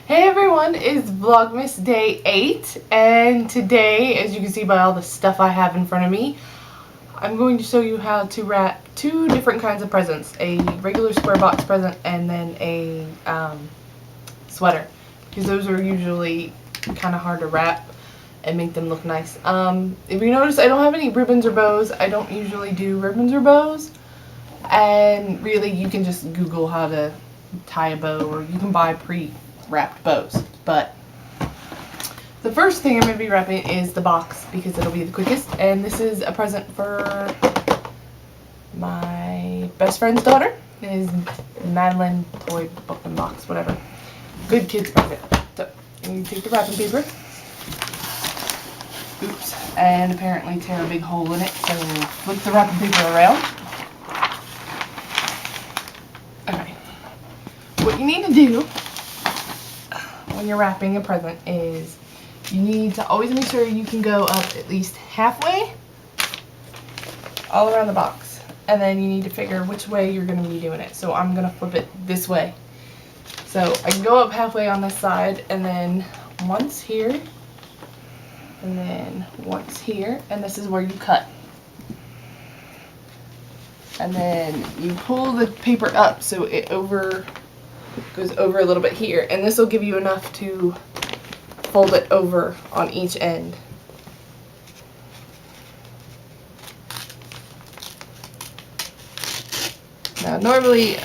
Hey everyone, it's Vlogmas day 8, and today, as you can see by all the stuff I have in front of me, I'm going to show you how to wrap two different kinds of presents. A regular square box present and then a sweater. Because those are usually kind of hard to wrap and make them look nice. If you notice, I don't have any ribbons or bows. I don't usually do ribbons or bows. And really, you can just Google how to tie a bow, or you can buy pre-wrapped bows. But the first thing I'm going to be wrapping is the box, because it'll be the quickest. And this is a present for my best friend's daughter. It is Madeline toy book and box, whatever. Good kids present. So you take the wrapping paper. Oops. And apparently tear a big hole in it, so flip the wrapping paper around. Okay. What you need to do when you're wrapping a present is you need to always make sure you can go up at least halfway all around the box. And then you need to figure which way you're going to be doing it. So I'm going to flip it this way. So I can go up halfway on this side, and then once here, and then once here, and this is where you cut. And then you pull the paper up so it goes over a little bit here, and this will give you enough to fold it over on each end. Now normally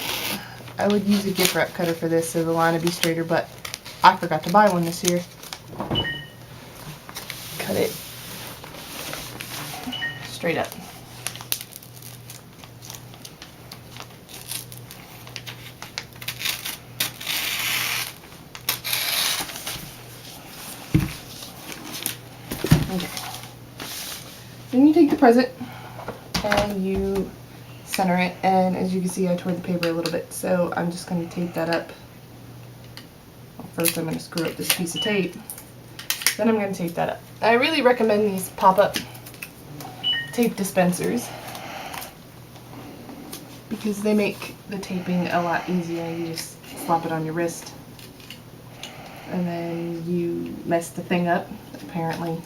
I would use a gift wrap cutter for this so the line would be straighter, but I forgot to buy one this year. Cut it straight up. Okay. Then you take the present and you center it, and as you can see I tore the paper a little bit, so I'm just going to tape that up. Well, first I'm going to screw up this piece of tape, then I'm going to tape that up. I really recommend these pop-up tape dispensers because they make the taping a lot easier. You just slap it on your wrist and then you mess the thing up, apparently.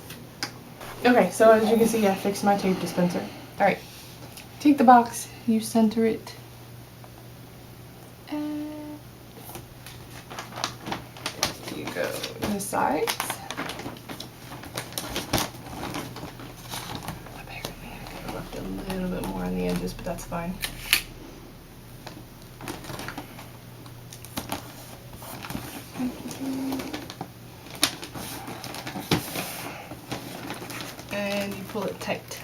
Okay, so as you can see, I fixed my tape dispenser. Alright, take the box, you center it, and you go to the sides. Apparently I could have left a little bit more on the edges, but that's fine. And you pull it tight.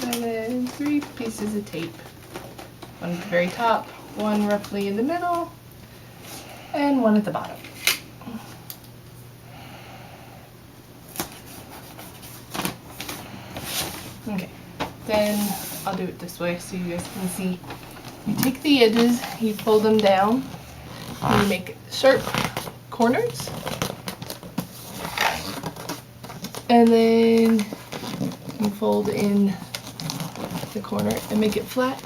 And then 3 pieces of tape. One at the very top, one roughly in the middle, and one at the bottom. Okay, then I'll do it this way so you guys can see. You take the edges, you fold them down, and you make sharp corners, and then you fold in the corner and make it flat.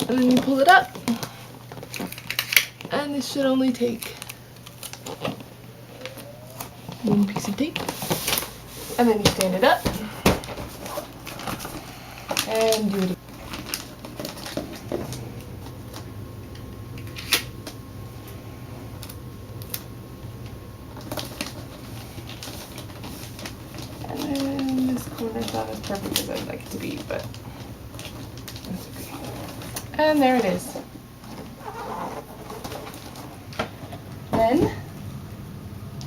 And then you pull it up, and this should only take one piece of tape, and then you stand it up and do it again. And then this corner's not as perfect as I'd like it to be, but that's okay. And there it is. Then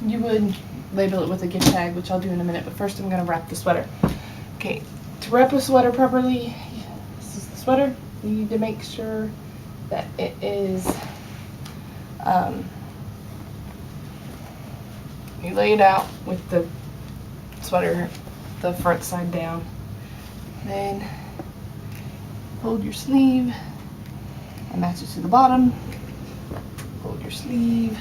you would label it with a gift tag, which I'll do in a minute, but first I'm going to wrap the sweater. Okay, to wrap a sweater properly, this is the sweater. You need to make sure that it is, you lay it out with the sweater, the front side down. Then hold your sleeve and match it to the bottom. Hold your sleeve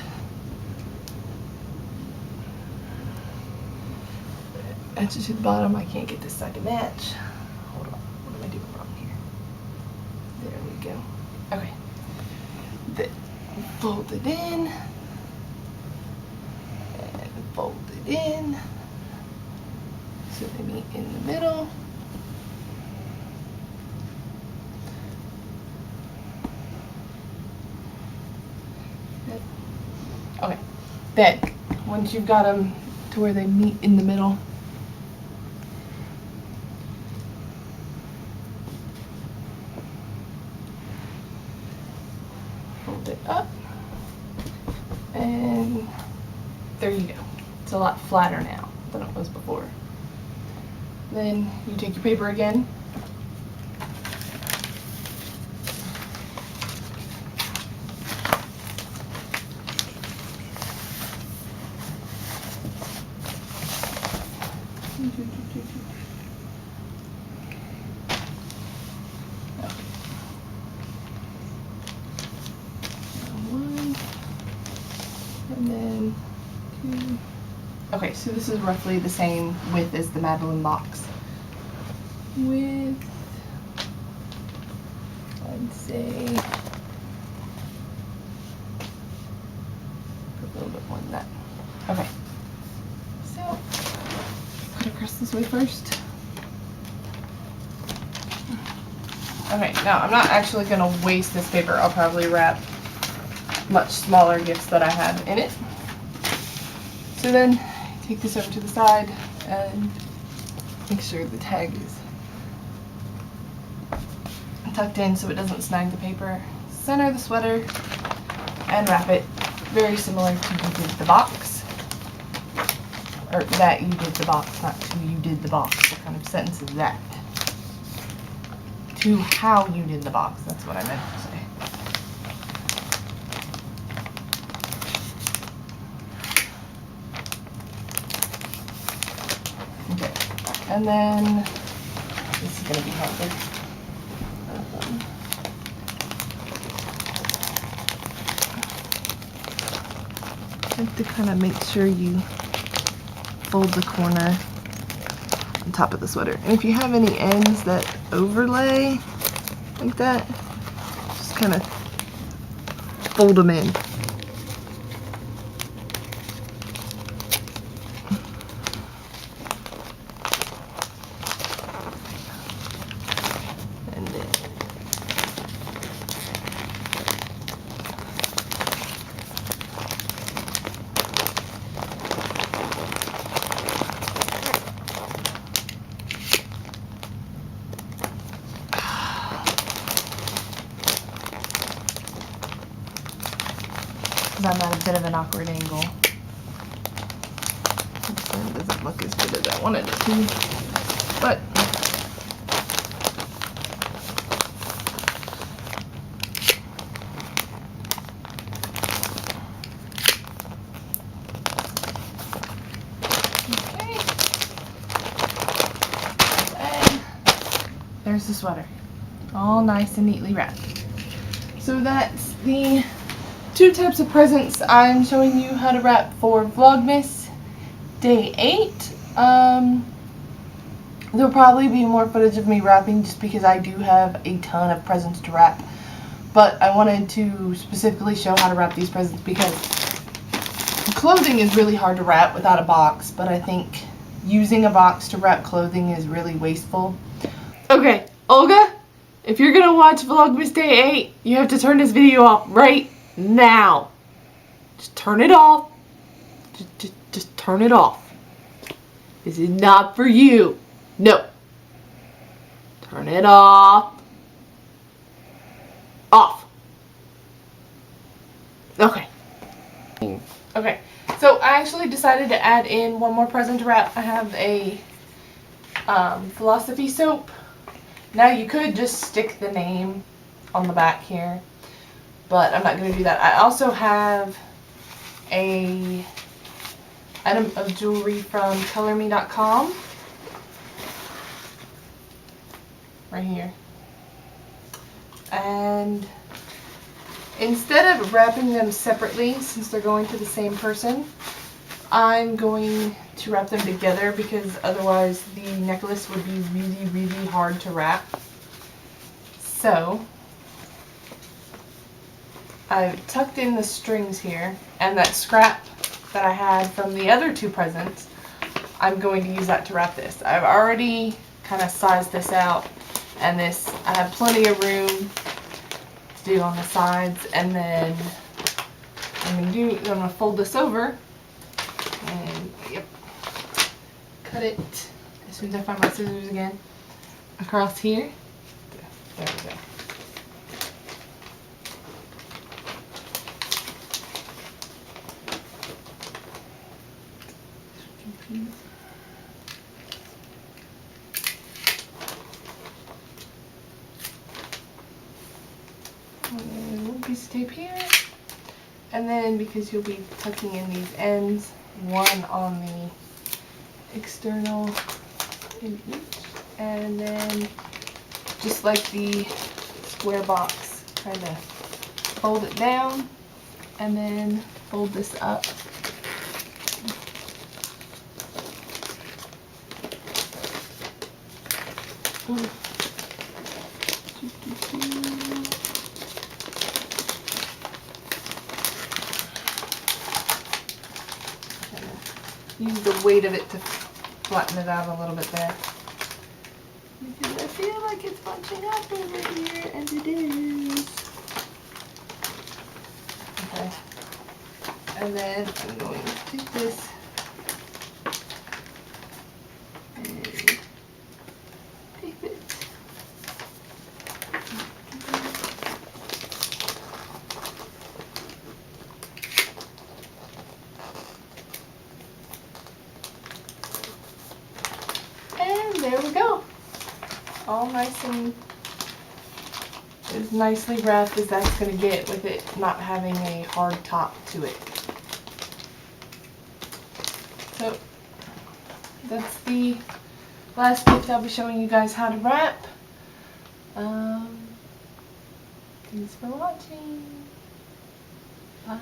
matches to the bottom. I can't get this side to match. Hold on. What am I doing wrong here? There we go. Okay. Then fold it in. And fold it in. So they meet in the middle. Okay. Then, once you've got them to where they meet in the middle, fold it up, and there you go. It's a lot flatter now than it was before. Then you take your paper again, one, and then two. Okay, so this is roughly the same width as the Madeline box. Width, I'd say a little bit more than that. Okay, so cut across this way first. Okay, now I'm not actually going to waste this paper. I'll probably wrap much smaller gifts that I have in it. So then take this over to the side and make sure the tag is tucked in so it doesn't snag the paper. Center the sweater and wrap it very similar to you did the box. Or that you did the box, not to you did the box. What kind of sentence is that? To how you did the box, that's what I meant to say. Okay, and then this is going to be helpful. You have to kind of make sure you fold the corner on top of the sweater. And if you have any ends that overlay like that, just kind of fold them in. And then I'm at a bit of an awkward angle. It doesn't look as good as I wanted it to, but okay. And there's the sweater, all nice and neatly wrapped. So that's the two types of presents I'm showing you how to wrap for Vlogmas Day 8. There'll probably be more footage of me wrapping just because I do have a ton of presents to wrap. But I wanted to specifically show how to wrap these presents because clothing is really hard to wrap without a box, but I think using a box to wrap clothing is really wasteful. Okay, Olga, if you're gonna watch Vlogmas Day 8, you have to turn this video off right now. Just turn it off. Just turn it off. This is not for you. No. Turn it off. Off. Okay. Okay. So I actually decided to add in one more present to wrap. I have a philosophy soap. Now you could just stick the name on the back here, but I'm not going to do that. I also have a item of jewelry from colorme.com right here. And instead of wrapping them separately, since they're going to the same person, I'm going to wrap them together because otherwise the necklace would be really, really hard to wrap. So I've tucked in the strings here, and that scrap that I had from the other two presents, I'm going to use that to wrap this. I've already kind of sized this out, and this, I have plenty of room to do on the sides, and then I'm going to fold this over, and yep, cut it as soon as I find my scissors again, across here. There we go. And a little piece of tape here, and then because you'll be tucking in these ends, one on the external in each, and then just like the square box, kind of fold it down and then fold this up. Use the weight of it to flatten it out a little bit there. Because I feel like it's bunching up over here, and it is. Okay. And then I'm going to take this and tape it. And there we go. All nice and as nicely wrapped as that's going to get with it not having a hard top to it. So that's the last gift I'll be showing you guys how to wrap. Thanks for watching. Bye.